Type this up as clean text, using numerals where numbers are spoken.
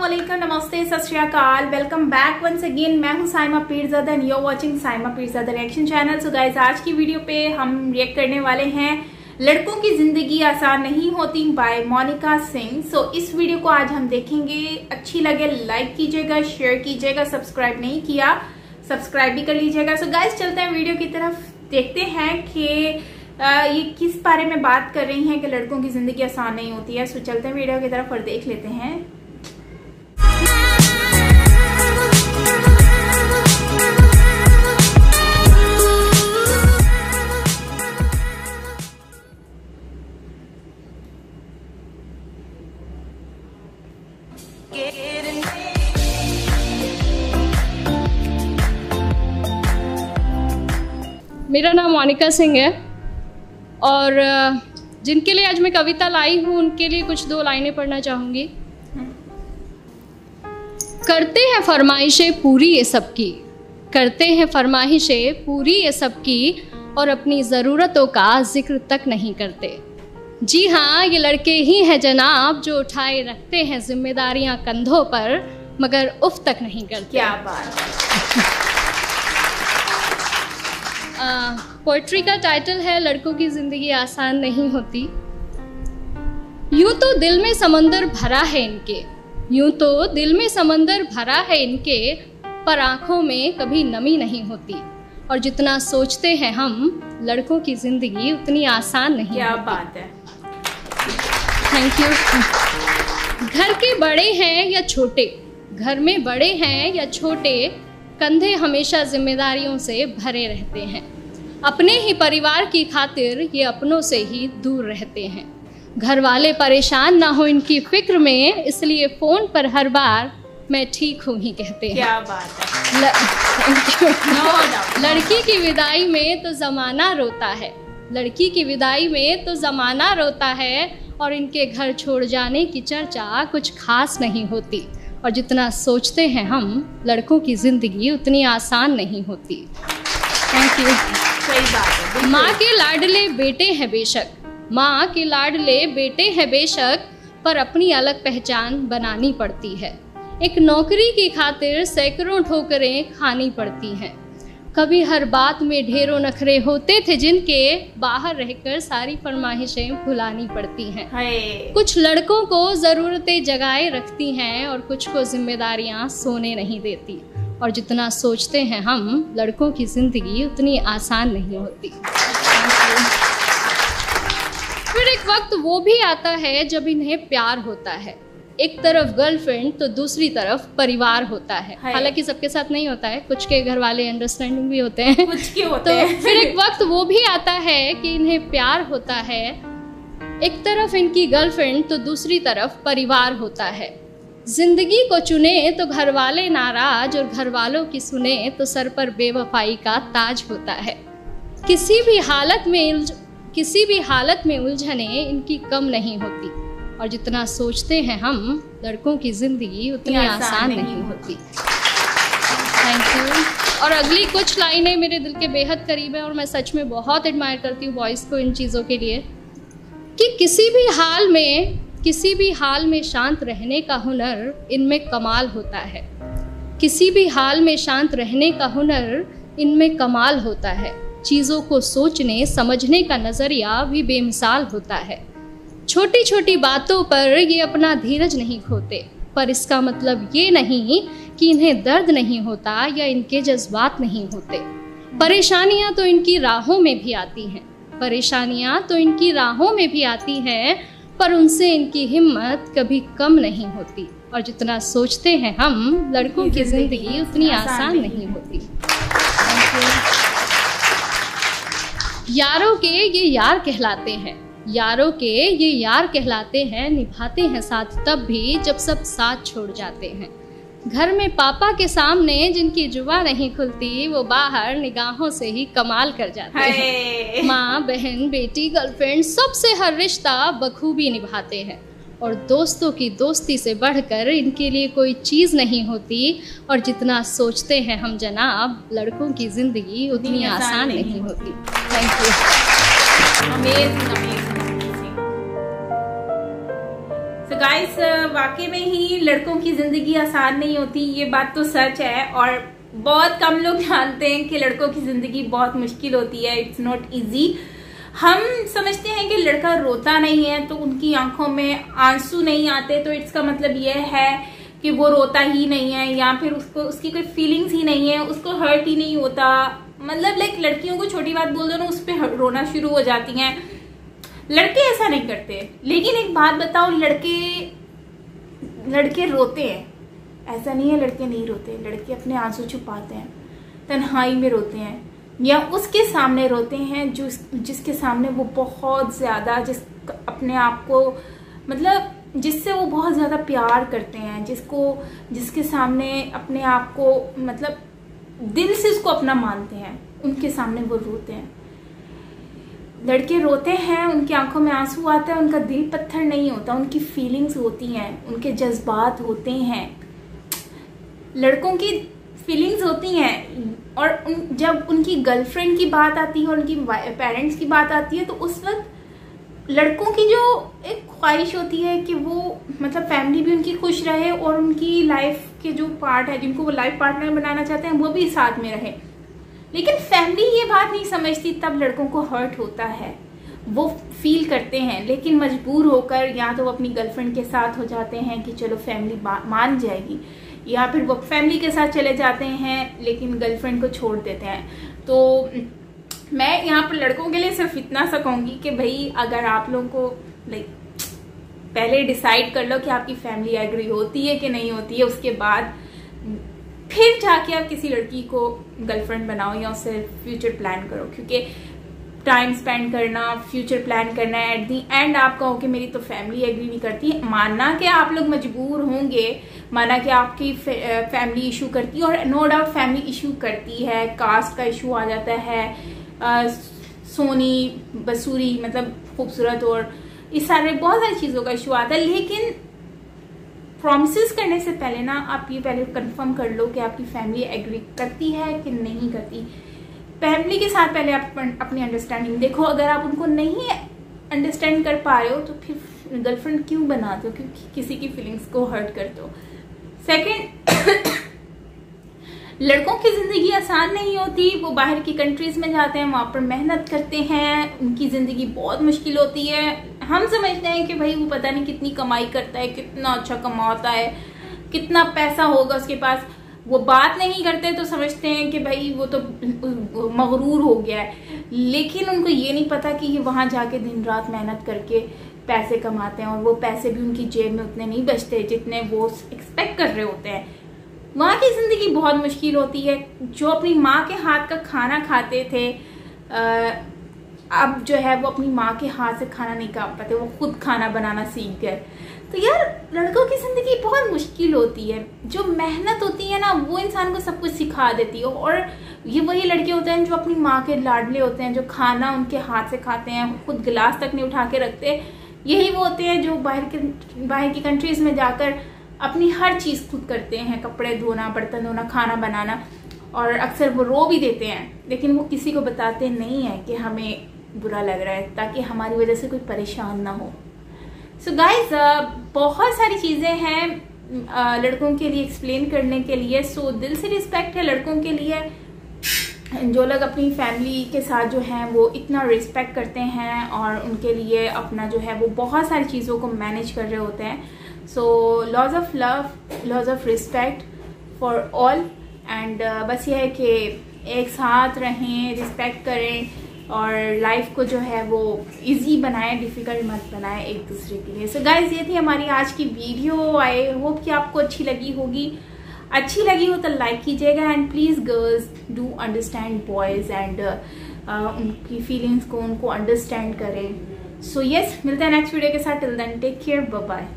अस्सलामुअलैकुम, नमस्ते, सत श्री अकाल। Welcome back once again. मैं हूं Saima Pirzada and you are watching Saima Pirzada reaction channel. So guys, आज की वीडियो पे हम रिएक्ट करने वाले हैं लड़कों की जिंदगी आसान नहीं होती बाय मोनिका सिंह। सो इस वीडियो को आज हम देखेंगे। अच्छी लगे लाइक कीजिएगा, शेयर कीजिएगा, सब्सक्राइब नहीं किया सब्सक्राइब भी कर लीजिएगा। सो गाइस, चलते हैं वीडियो की तरफ, देखते हैं कि ये किस बारे में बात कर रही हैं कि लड़कों की जिंदगी आसान नहीं होती है। सो चलते हैं वीडियो की तरफ और देख लेते हैं। मेरा नाम मोनिका सिंह है और जिनके लिए आज मैं कविता लाई हूँ उनके लिए कुछ दो लाइनें पढ़ना चाहूँगी। करते हैं फरमाइशें पूरी ये सबकी, करते हैं फरमाइशें पूरी ये सबकी, और अपनी ज़रूरतों का जिक्र तक नहीं करते। जी हाँ, ये लड़के ही हैं जनाब जो उठाए रखते हैं जिम्मेदारियाँ कंधों पर, मगर उफ तक नहीं करते। क्या बात। पोइट्री का टाइटल है लड़कों की जिंदगी आसान नहीं होती। यूं तो दिल में समंदर भरा है इनके, यूं तो दिल में समंदर भरा है इनके, पर आंखों में कभी नमी नहीं होती। और जितना सोचते हैं हम लड़कों की जिंदगी उतनी आसान नहीं क्या होती। बात है। Thank you. घर के बड़े हैं या छोटे, घर में बड़े हैं या छोटे, कंधे हमेशा जिम्मेदारियों से भरे रहते हैं। अपने ही परिवार की खातिर ये अपनों से ही दूर रहते हैं। घर वाले परेशान ना हो इनकी फिक्र में, इसलिए फ़ोन पर हर बार मैं ठीक हूँ ही कहते हैं। क्या बात है। लड़की की विदाई में तो ज़माना रोता है, लड़की की विदाई में तो ज़माना रोता है, और इनके घर छोड़ जाने की चर्चा कुछ खास नहीं होती। और जितना सोचते हैं हम लड़कों की ज़िंदगी उतनी आसान नहीं होती। Thank you. सही बात है। माँ के लाडले बेटे हैं बेशक, माँ के लाडले बेटे हैं बेशक, पर अपनी अलग पहचान बनानी पड़ती है। एक नौकरी की खातिर सैकड़ों ठोकरें खानी पड़ती हैं। कभी हर बात में ढेरों नखरे होते थे जिनके, बाहर रहकर सारी फरमाइशें भुलानी पड़ती हैं। कुछ लड़कों को ज़रूरतें जगाए रखती हैं और कुछ को जिम्मेदारियां सोने नहीं देती। और जितना सोचते हैं हम लड़कों की ज़िंदगी उतनी आसान नहीं होती। फिर एक वक्त वो भी आता है जब इन्हें प्यार होता है। एक तरफ गर्लफ्रेंड तो दूसरी तरफ परिवार होता है। हालांकि सबके साथ नहीं होता है, कुछ के घर वाले अंडरस्टैंडिंग भी होते हैं, कुछ के होते तो हैं। फिर एक वक्त वो भी आता है कि इन्हें प्यार होता है। एक तरफ इनकी गर्लफ्रेंड तो दूसरी तरफ परिवार होता है। जिंदगी को चुने तो घर वाले नाराज, और घर वालों की सुने तो सर पर बेवफाई का ताज होता है। किसी भी हालत में उलझने इनकी कम नहीं होती। और जितना सोचते हैं हम लड़कों की ज़िंदगी उतनी आसान नहीं होती। Thank you. और अगली कुछ लाइनें मेरे दिल के बेहद करीब है और मैं सच में बहुत एडमायर करती हूँ बॉयज़ को इन चीज़ों के लिए, कि किसी भी हाल में शांत रहने का हुनर इनमें कमाल होता है। किसी भी हाल में शांत रहने का हुनर इनमें कमाल होता है। चीज़ों को सोचने समझने का नज़रिया भी बेमिसाल होता है। छोटी छोटी बातों पर ये अपना धीरज नहीं खोते, पर इसका मतलब ये नहीं कि इन्हें दर्द नहीं होता या इनके जज्बात नहीं होते। परेशानियां तो इनकी राहों में भी आती हैं, परेशानियां तो इनकी राहों में भी आती हैं, पर उनसे इनकी हिम्मत कभी कम नहीं होती। और जितना सोचते हैं हम लड़कों की जिंदगी उतनी आसान नहीं होती। यारों के ये यार कहलाते हैं, यारों के ये यार कहलाते हैं, निभाते हैं साथ तब भी जब सब साथ छोड़ जाते हैं। घर में पापा के सामने जिनकी जुबान नहीं खुलती, वो बाहर निगाहों से ही कमाल कर जाते हैं। माँ, बहन, बेटी, गर्लफ्रेंड, सबसे हर रिश्ता बखूबी निभाते हैं। और दोस्तों की दोस्ती से बढ़कर इनके लिए कोई चीज़ नहीं होती। और जितना सोचते हैं हम जनाब लड़कों की ज़िंदगी उतनी आसान नहीं होती। Thank you. अमेजिंग। गाइस वाकई में ही लड़कों की जिंदगी आसान नहीं होती, ये बात तो सच है। और बहुत कम लोग जानते हैं कि लड़कों की जिंदगी बहुत मुश्किल होती है। It's not easy. हम समझते हैं कि लड़का रोता नहीं है तो उनकी आंखों में आंसू नहीं आते, तो इसका मतलब यह है कि वो रोता ही नहीं है, या फिर उसको उसकी कोई फीलिंग्स ही नहीं है, उसको हर्ट ही नहीं होता। मतलब लाइक लड़कियों को छोटी बात बोल दो ना, उस पर रोना शुरू हो जाती हैं। लड़के ऐसा नहीं करते। लेकिन एक बात बताओ, लड़के रोते हैं, ऐसा नहीं है लड़के नहीं रोते। लड़के अपने आंसू छुपाते हैं, तन्हाई में रोते हैं, या उसके सामने रोते हैं जिसके सामने वो बहुत ज्यादा अपने आप को मतलब जिससे वो बहुत ज्यादा प्यार करते हैं, जिसके सामने अपने आप को मतलब दिल से उसको अपना मानते हैं, उनके सामने वो रोते हैं। लड़के रोते हैं, उनकी आंखों में आंसू आता है, उनका दिल पत्थर नहीं होता, उनकी फीलिंग्स होती हैं, उनके जज्बात होते हैं। लड़कों की फीलिंग्स होती हैं, और जब उनकी गर्लफ्रेंड की बात आती है और उनकी पेरेंट्स की बात आती है, तो उस वक्त लड़कों की जो एक ख्वाहिश होती है कि वो मतलब फैमिली भी उनकी खुश रहे और उनकी लाइफ के जो पार्ट है, जिनको वो लाइफ पार्टनर बनाना चाहते हैं, वो भी साथ में रहे। लेकिन फैमिली ये बात नहीं समझती, तब लड़कों को हर्ट होता है, वो फील करते हैं। लेकिन मजबूर होकर या तो वो अपनी गर्लफ्रेंड के साथ हो जाते हैं कि चलो फैमिली मान जाएगी, या फिर वो फैमिली के साथ चले जाते हैं लेकिन गर्लफ्रेंड को छोड़ देते हैं। तो मैं यहाँ पर लड़कों के लिए सिर्फ इतना सा कहूंगी कि भाई अगर आप लोगों को लाइक पहले डिसाइड कर लो कि आपकी फैमिली एग्री होती है कि नहीं होती है, उसके बाद फिर जाके आप किसी लड़की को गर्लफ्रेंड बनाओ या उससे फ्यूचर प्लान करो। क्योंकि टाइम स्पेंड करना, फ्यूचर प्लान करना, एट दी एंड आप कहो कि मेरी तो फैमिली एग्री नहीं करती, मानना कि आप लोग मजबूर होंगे, माना कि आपकी फैमिली इशू करती है, और नो डाउट फैमिली इशू करती है, कास्ट का इशू आ जाता है, सोनी बसूरी मतलब खूबसूरत, और इस सारे बहुत सारी चीज़ों का इशू आता है। लेकिन प्रॉमिसेस करने से पहले ना आप ये पहले कंफर्म कर लो कि आपकी फैमिली एग्री करती है कि नहीं करती। फैमिली के साथ पहले आप अपनी अंडरस्टैंडिंग देखो। अगर आप उनको नहीं अंडरस्टैंड कर पा रहे हो तो फिर गर्लफ्रेंड क्यों बनाते हो, क्योंकि किसी की फीलिंग्स को हर्ट करते हो। सेकंड, लड़कों की जिंदगी आसान नहीं होती। वो बाहर की कंट्रीज में जाते हैं, वहां पर मेहनत करते हैं, उनकी जिंदगी बहुत मुश्किल होती है। हम समझते हैं कि भाई वो पता नहीं कितनी कमाई करता है, कितना अच्छा कमाता है, कितना पैसा होगा उसके पास। वो बात नहीं करते तो समझते हैं कि भाई वो तो मगरूर हो गया है। लेकिन उनको ये नहीं पता कि ये वहां जाके दिन रात मेहनत करके पैसे कमाते हैं, और वो पैसे भी उनकी जेब में उतने नहीं बचते जितने वो एक्सपेक्ट कर रहे होते हैं। वहाँ की जिंदगी बहुत मुश्किल होती है। जो अपनी माँ के हाथ का खाना खाते थे, अब जो है वो अपनी माँ के हाथ से खाना नहीं खा पाते, वो खुद खाना बनाना सीख गए। तो यार लड़कों की जिंदगी बहुत मुश्किल होती है। जो मेहनत होती है ना, वो इंसान को सब कुछ सिखा देती है। और ये वही लड़के होते हैं जो अपनी माँ के लाडले होते हैं, जो खाना उनके हाथ से खाते हैं, खुद गिलास तक नहीं उठा के रखते। यही वो होते हैं जो बाहर की कंट्रीज में जाकर अपनी हर चीज़ खुद करते हैं, कपड़े धोना, बर्तन धोना, खाना बनाना, और अक्सर वो रो भी देते हैं। लेकिन वो किसी को बताते नहीं है कि हमें बुरा लग रहा है, ताकि हमारी वजह से कोई परेशान ना हो। सो गाइज बहुत सारी चीज़ें हैं लड़कों के लिए एक्सप्लेन करने के लिए। सो दिल से रिस्पेक्ट है लड़कों के लिए, जो लोग अपनी फैमिली के साथ जो हैं वो इतना रिस्पेक्ट करते हैं और उनके लिए अपना जो है वो बहुत सारी चीज़ों को मैनेज कर रहे होते हैं। So laws of love, laws of respect for all. And बस ये है कि एक साथ रहें, रिस्पेक्ट करें, और लाइफ को जो है वो इजी बनाएं, डिफिकल्ट मत बनाएं एक दूसरे के लिए। सो गाइज ये थी हमारी आज की वीडियो। आई होप कि आपको अच्छी लगी होगी। अच्छी लगी हो तो लाइक कीजिएगा, and please girls do understand boys, and उनकी फीलिंग्स को उनको अंडरस्टैंड करें। सो यस, मिलते हैं नेक्स्ट वीडियो के साथ। Till then take care, bye bye.